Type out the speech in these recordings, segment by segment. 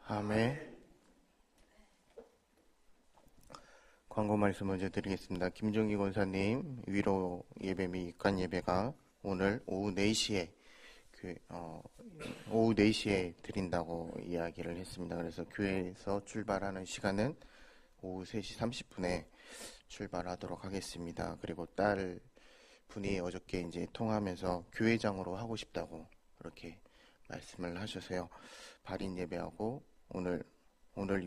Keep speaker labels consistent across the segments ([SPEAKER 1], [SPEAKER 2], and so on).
[SPEAKER 1] 아멘. 광고 말씀 먼저 드리겠습니다. 김종기 권사님 위로 예배 및 입관 예배가 오늘 오후 4시에 오후 4시에 드린다고 이야기를 했습니다. 그래서 교회에서 출발하는 시간은 오후 3시 30분에 출발하도록 하겠습니다. 그리고 딸 분이 어저께 이제 통화하면서 교회장으로 하고 싶다고 그렇게 말씀을 하셔서요. 발인 예배하고 오늘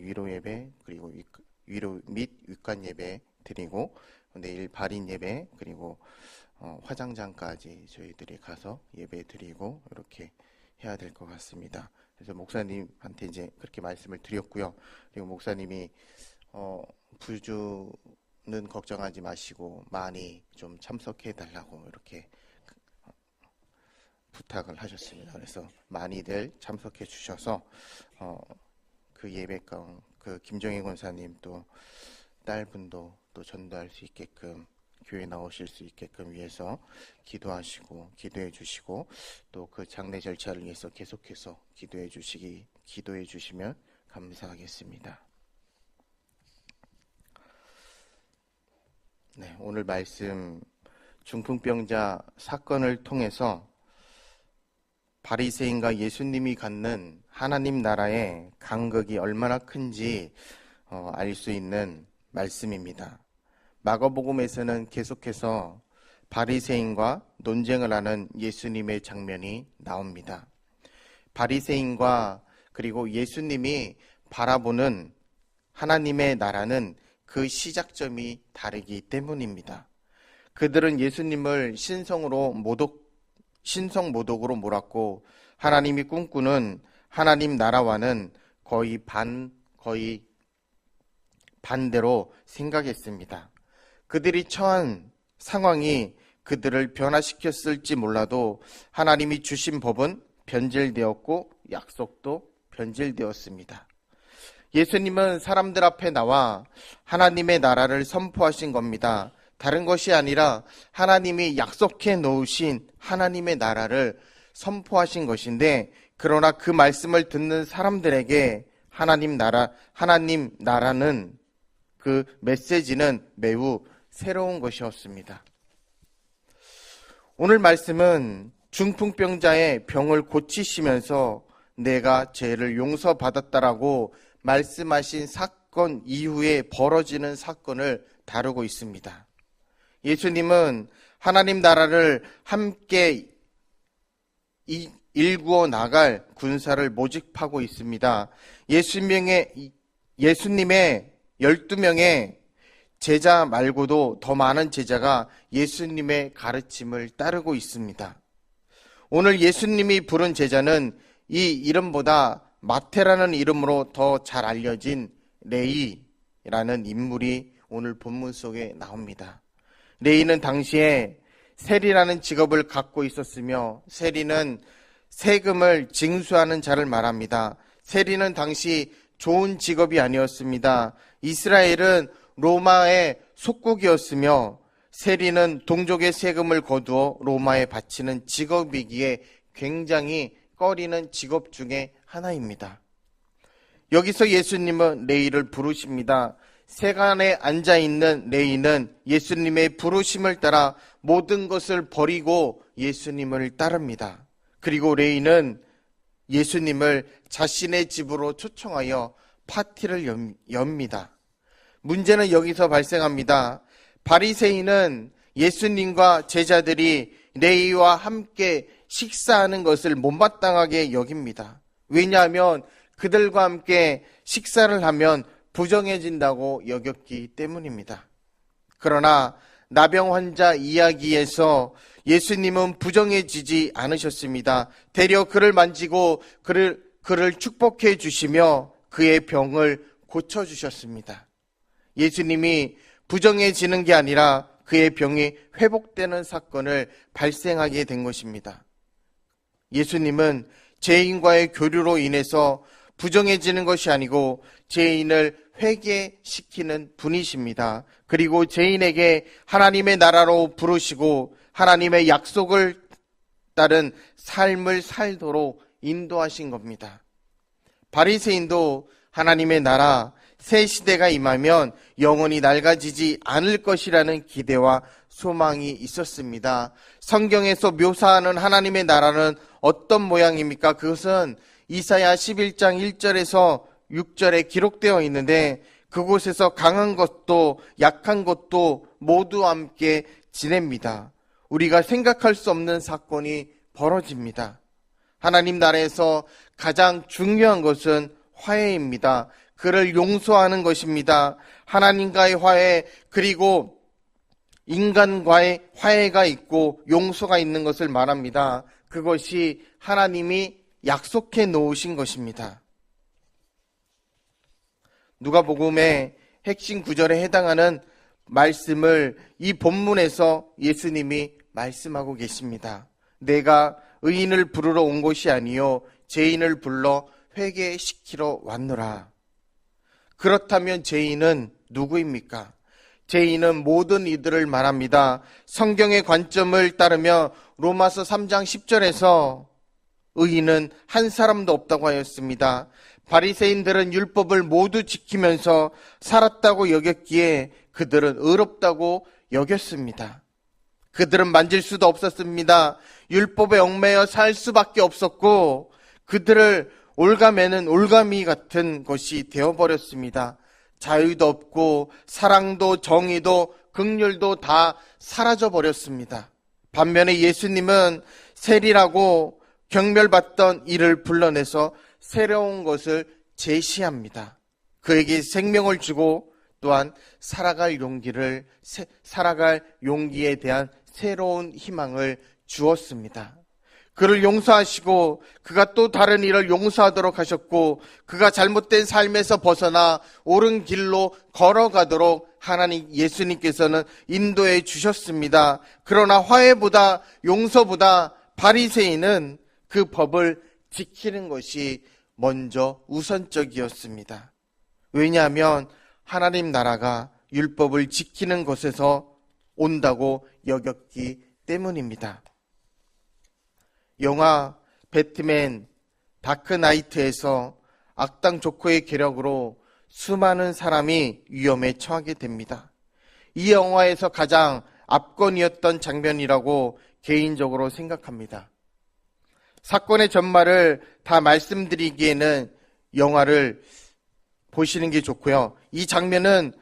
[SPEAKER 1] 위로 예배 그리고 위로 및 윗관 예배 드리고 내일 발인 예배 그리고 화장장까지 저희들이 가서 예배 드리고 이렇게 해야 될 것 같습니다. 그래서 목사님한테 이제 그렇게 말씀을 드렸고요. 그리고 목사님이 부주는 걱정하지 마시고 많이 좀 참석해 달라고 이렇게 부탁을 하셨습니다. 그래서 많이들 참석해 주셔서 그 예배강 그 김정희 권사님 또 딸분도 또 전도할 수 있게끔 교회 나오실 수 있게끔 위해서 기도하시고 기도해 주시고 또 그 장례 절차를 위해서 계속해서 기도해 주시면 감사하겠습니다. 네, 오늘 말씀 중풍병자 사건을 통해서 바리새인과 예수님이 갖는 하나님 나라의 간극이 얼마나 큰지 알 수 있는 말씀입니다. 마가복음에서는 계속해서 바리새인과 논쟁을 하는 예수님의 장면이 나옵니다. 바리새인과 그리고 예수님이 바라보는 하나님의 나라는 그 시작점이 다르기 때문입니다. 그들은 예수님을 신성 모독으로 몰았고 하나님이 꿈꾸는 하나님 나라와는 거의 반대로 생각했습니다. 그들이 처한 상황이 그들을 변화시켰을지 몰라도 하나님이 주신 법은 변질되었고 약속도 변질되었습니다. 예수님은 사람들 앞에 나와 하나님의 나라를 선포하신 겁니다. 다른 것이 아니라 하나님이 약속해 놓으신 하나님의 나라를 선포하신 것인데, 그러나 그 말씀을 듣는 사람들에게 하나님 나라는 그 메시지는 매우 새로운 것이었습니다. 오늘 말씀은 중풍병자의 병을 고치시면서 내가 죄를 용서받았다라고 말씀하신 사건 이후에 벌어지는 사건을 다루고 있습니다. 예수님은 하나님 나라를 함께 일구어 나갈 군사를 모집하고 있습니다. 예수님의 12명의 제자 말고도 더 많은 제자가 예수님의 가르침을 따르고 있습니다. 오늘 예수님이 부른 제자는 이 이름보다 마태라는 이름으로 더 잘 알려진 레위라는 인물이 오늘 본문 속에 나옵니다. 레위는 당시에 세리라는 직업을 갖고 있었으며, 세리는 세금을 징수하는 자를 말합니다. 세리는 당시 좋은 직업이 아니었습니다. 이스라엘은 로마의 속국이었으며 세리는 동족의 세금을 거두어 로마에 바치는 직업이기에 굉장히 꺼리는 직업 중에 하나입니다. 여기서 예수님은 레위를 부르십니다. 세간에 앉아있는 레위는 예수님의 부르심을 따라 모든 것을 버리고 예수님을 따릅니다. 그리고 레위는 예수님을 자신의 집으로 초청하여 파티를 엽니다. 문제는 여기서 발생합니다. 바리새인은 예수님과 제자들이 레위와 함께 식사하는 것을 못마땅하게 여깁니다. 왜냐하면 그들과 함께 식사를 하면 부정해진다고 여겼기 때문입니다. 그러나 나병 환자 이야기에서 예수님은 부정해지지 않으셨습니다. 되려 그를 만지고 그를 축복해 주시며 그의 병을 고쳐주셨습니다. 예수님이 부정해지는 게 아니라 그의 병이 회복되는 사건을 발생하게 된 것입니다. 예수님은 죄인과의 교류로 인해서 부정해지는 것이 아니고 죄인을 회개시키는 분이십니다. 그리고 죄인에게 하나님의 나라로 부르시고 하나님의 약속을 따른 삶을 살도록 인도하신 겁니다. 바리새인도 하나님의 나라 새 시대가 임하면 영원히 낡아지지 않을 것이라는 기대와 소망이 있었습니다. 성경에서 묘사하는 하나님의 나라는 어떤 모양입니까? 그것은 이사야 11장 1절에서 6절에 기록되어 있는데, 그곳에서 강한 것도 약한 것도 모두 함께 지냅니다. 우리가 생각할 수 없는 사건이 벌어집니다. 하나님 나라에서 가장 중요한 것은 화해입니다. 그를 용서하는 것입니다. 하나님과의 화해, 그리고 인간과의 화해가 있고 용서가 있는 것을 말합니다. 그것이 하나님이 약속해 놓으신 것입니다. 누가복음의 핵심 구절에 해당하는 말씀을 이 본문에서 예수님이 말씀하고 계십니다. 내가 의인을 부르러 온 것이 아니요 죄인을 불러 회개시키러 왔노라. 그렇다면 죄인은 누구입니까? 죄인은 모든 이들을 말합니다. 성경의 관점을 따르며 로마서 3장 10절에서 의인은 한 사람도 없다고 하였습니다. 바리새인들은 율법을 모두 지키면서 살았다고 여겼기에 그들은 의롭다고 여겼습니다. 그들은 만질 수도 없었습니다. 율법에 얽매여 살 수밖에 없었고, 그들을 올가매는 올가미 같은 것이 되어버렸습니다. 자유도 없고 사랑도 정의도 긍휼도 다 사라져버렸습니다. 반면에 예수님은 세리라고 경멸받던 이를 불러내서 새로운 것을 제시합니다. 그에게 생명을 주고 또한 살아갈 용기에 대한 새로운 희망을 주었습니다. 그를 용서하시고 그가 또 다른 이를 용서하도록 하셨고, 그가 잘못된 삶에서 벗어나 옳은 길로 걸어가도록 하나님 예수님께서는 인도해 주셨습니다. 그러나 화해보다 용서보다 바리새인은 그 법을 지키는 것이 먼저 우선적이었습니다. 왜냐하면 하나님 나라가 율법을 지키는 것에서 온다고 여겼기 때문입니다. 영화 배트맨 다크나이트에서 악당 조커의 계략으로 수많은 사람이 위험에 처하게 됩니다. 이 영화에서 가장 압권이었던 장면이라고 개인적으로 생각합니다. 사건의 전말을 다 말씀드리기에는 영화를 보시는 게 좋고요. 이 장면은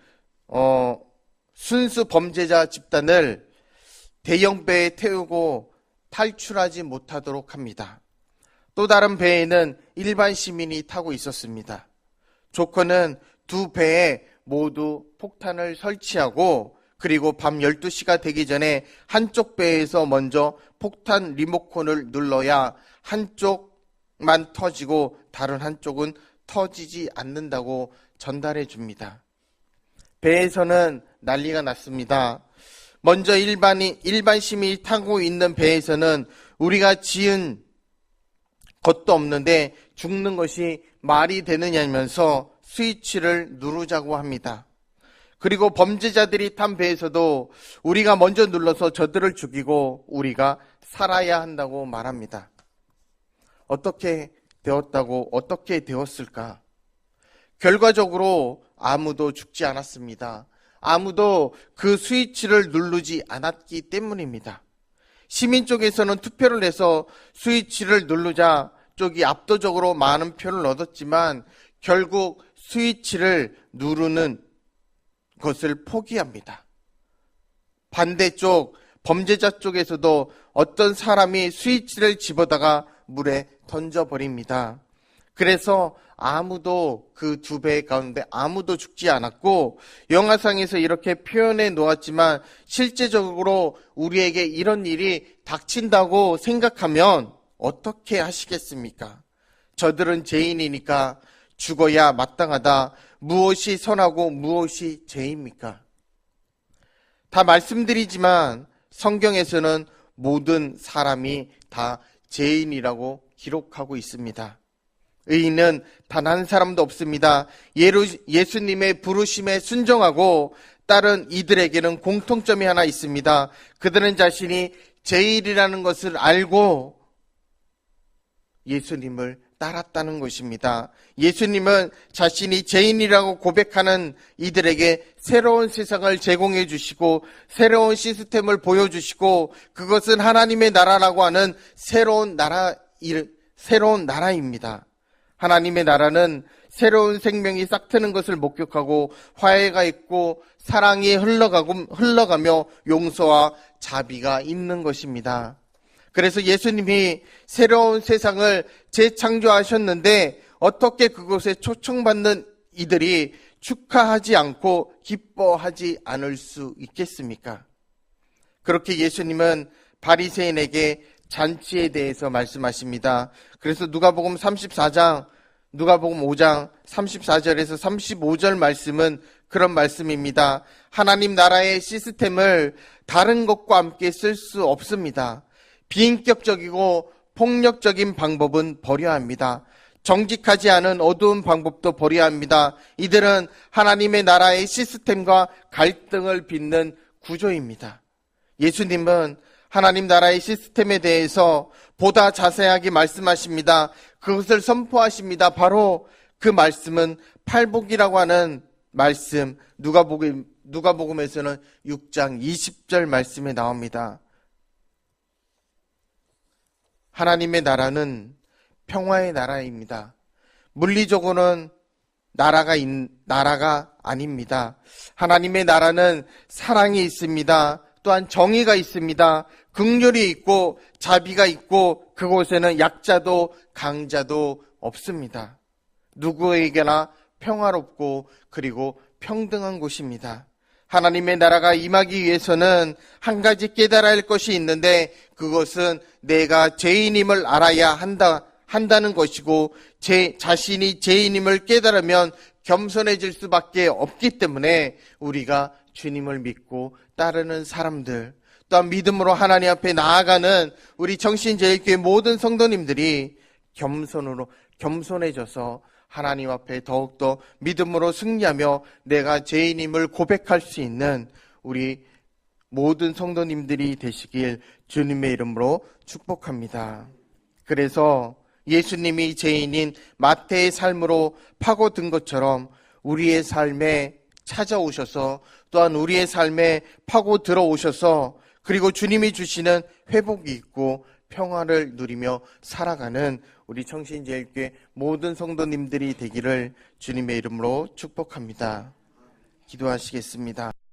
[SPEAKER 1] 순수 범죄자 집단을 대형 배에 태우고 탈출하지 못하도록 합니다. 또 다른 배에는 일반 시민이 타고 있었습니다. 조커는 두 배에 모두 폭탄을 설치하고, 그리고 밤 12시가 되기 전에 한쪽 배에서 먼저 폭탄 리모컨을 눌러야 한쪽만 터지고 다른 한쪽은 터지지 않는다고 전달해 줍니다. 배에서는 난리가 났습니다. 먼저 일반 시민이 타고 있는 배에서는 우리가 지은 것도 없는데 죽는 것이 말이 되느냐면서 스위치를 누르자고 합니다. 그리고 범죄자들이 탄 배에서도 우리가 먼저 눌러서 저들을 죽이고 우리가 살아야 한다고 말합니다. 어떻게 되었을까? 결과적으로 아무도 죽지 않았습니다. 아무도 그 스위치를 누르지 않았기 때문입니다. 시민 쪽에서는 투표를 해서 스위치를 누르자 쪽이 압도적으로 많은 표를 얻었지만 결국 스위치를 누르는 것을 포기합니다. 반대쪽 범죄자 쪽에서도 어떤 사람이 스위치를 집어다가 물에 던져버립니다. 그래서 아무도 그 두 배 가운데 아무도 죽지 않았고, 영화상에서 이렇게 표현해 놓았지만 실제적으로 우리에게 이런 일이 닥친다고 생각하면 어떻게 하시겠습니까? 저들은 죄인이니까 죽어야 마땅하다. 무엇이 선하고 무엇이 죄입니까? 다 말씀드리지만 성경에서는 모든 사람이 다 죄인이라고 기록하고 있습니다. 의인은 단 한 사람도 없습니다. 예수님의 부르심에 순종하고 따른 이들에게는 공통점이 하나 있습니다. 그들은 자신이 죄인이라는 것을 알고 예수님을 따랐다는 것입니다. 예수님은 자신이 죄인이라고 고백하는 이들에게 새로운 세상을 제공해 주시고 새로운 시스템을 보여주시고 그것은 하나님의 나라라고 하는 새로운 나라입니다. 하나님의 나라는 새로운 생명이 싹트는 것을 목격하고 화해가 있고 사랑이 흘러가며 용서와 자비가 있는 것입니다. 그래서 예수님이 새로운 세상을 재창조하셨는데 어떻게 그곳에 초청받는 이들이 축하하지 않고 기뻐하지 않을 수 있겠습니까? 그렇게 예수님은 바리새인에게 잔치에 대해서 말씀하십니다. 그래서 누가복음 5장 34절에서 35절 말씀은 그런 말씀입니다. 하나님 나라의 시스템을 다른 것과 함께 쓸 수 없습니다. 비인격적이고 폭력적인 방법은 버려야 합니다. 정직하지 않은 어두운 방법도 버려야 합니다. 이들은 하나님의 나라의 시스템과 갈등을 빚는 구조입니다. 예수님은 하나님 나라의 시스템에 대해서 보다 자세하게 말씀하십니다. 그것을 선포하십니다. 바로 그 말씀은 팔복이라고 하는 말씀, 누가복음에서는 6장 20절 말씀에 나옵니다. 하나님의 나라는 평화의 나라입니다. 물리적으로는 나라가 아닙니다. 하나님의 나라는 사랑이 있습니다. 또한 정의가 있습니다. 긍휼이 있고 자비가 있고 그곳에는 약자도 강자도 없습니다. 누구에게나 평화롭고 그리고 평등한 곳입니다. 하나님의 나라가 임하기 위해서는 한 가지 깨달아야 할 것이 있는데 그것은 내가 죄인임을 알아야 한다는 것이고 제 자신이 죄인임을 깨달으면 겸손해질 수밖에 없기 때문에 우리가 주님을 믿고 따르는 사람들 또한 믿음으로 하나님 앞에 나아가는 우리 정신제일교회 모든 성도님들이 겸손해져서 하나님 앞에 더욱더 믿음으로 승리하며 내가 죄인임을 고백할 수 있는 우리 모든 성도님들이 되시길 주님의 이름으로 축복합니다. 그래서 예수님이 죄인인 마태의 삶으로 파고든 것처럼 우리의 삶에 찾아오셔서 또한 우리의 삶에 파고 들어오셔서 그리고 주님이 주시는 회복이 있고 평화를 누리며 살아가는 우리 청신제일교회 모든 성도님들이 되기를 주님의 이름으로 축복합니다. 기도하시겠습니다.